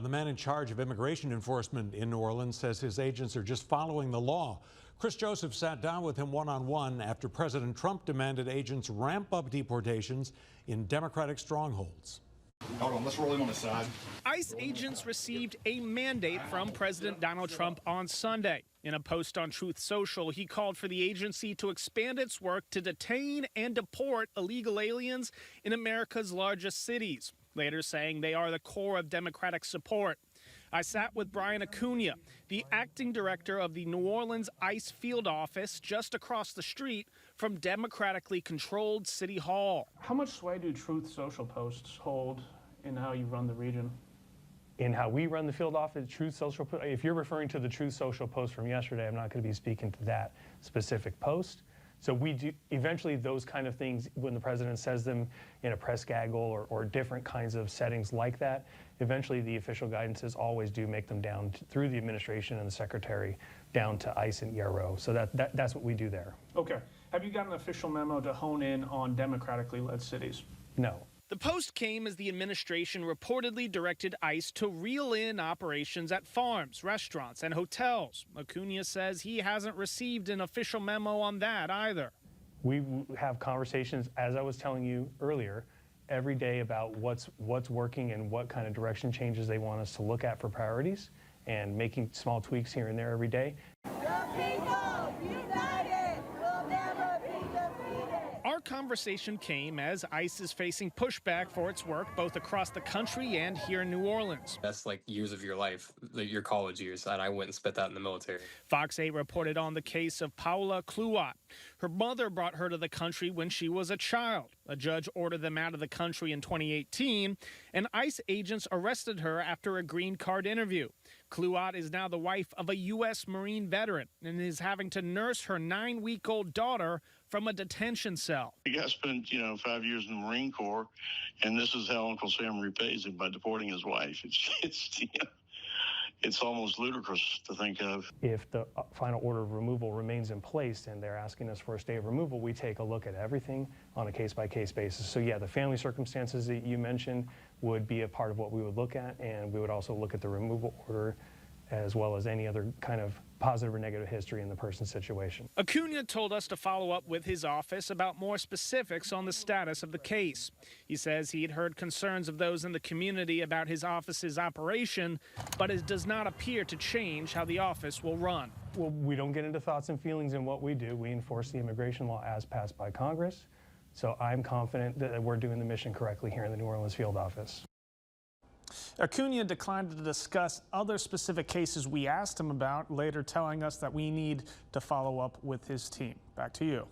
The man in charge of immigration enforcement in New Orleans says his agents are just following the law. Chris Joseph sat down with him one-on-one after President Trump demanded agents ramp up deportations in Democratic strongholds. Hold on, let's roll him on the side. ICE agents received a mandate from President Donald Trump on Sunday. In a post on Truth Social, he called for the agency to expand its work to detain and deport illegal aliens in America's largest cities, later saying they are the core of Democratic support. I sat with Brian Acuna, the acting director of the New Orleans ICE field office just across the street from democratically controlled City Hall. How much sway do Truth Social posts hold in how you run the region? In how we run the field office, Truth Social, if you're referring to the Truth Social post from yesterday, I'm not going to be speaking to that specific post. So we do, eventually those kind of things, when the president says them in a press gaggle or different kinds of settings like that, eventually the official guidances always do make them down through the administration and the secretary down to ICE and ERO. So that's what we do there. Okay. Have you got an official memo to hone in on democratically led cities? No. The post came as the administration reportedly directed ICE to reel in operations at farms, restaurants, and hotels. Acuna says he hasn't received an official memo on that either. We have conversations, as I was telling you earlier, every day about what's working and what kind of direction changes they want us to look at for priorities, and making small tweaks here and there every day. The people united will never be defeated. Our conversation came as ICE is facing pushback for its work both across the country and here in New Orleans. That's like years of your life, your college years, and I went and spent that in the military. Fox 8 reported on the case of Paula Cluat. Her mother brought her to the country when she was a child. A judge ordered them out of the country in 2018, and ICE agents arrested her after a green card interview. Cluat is now the wife of a U.S. Marine veteran and is having to nurse her 9-week-old daughter from a detention cell. The guy spent, 5 years in the Marine Corps, and this is how Uncle Sam repays him, by deporting his wife. It's almost ludicrous to think of. If the final order of removal remains in place and they're asking us for a stay of removal, we take a look at everything on a case-by-case basis. So yeah, the family circumstances that you mentioned would be a part of what we would look at, and we would also look at the removal order as well as any other kind of positive or negative history in the person's situation. Acuna told us to follow up with his office about more specifics on the status of the case. He says he had heard concerns of those in the community about his office's operation, but it does not appear to change how the office will run. Well, we don't get into thoughts and feelings in what we do. We enforce the immigration law as passed by Congress. So I'm confident that we're doing the mission correctly here in the New Orleans field office. Acuna declined to discuss other specific cases we asked him about, later telling us that we need to follow up with his team. Back to you.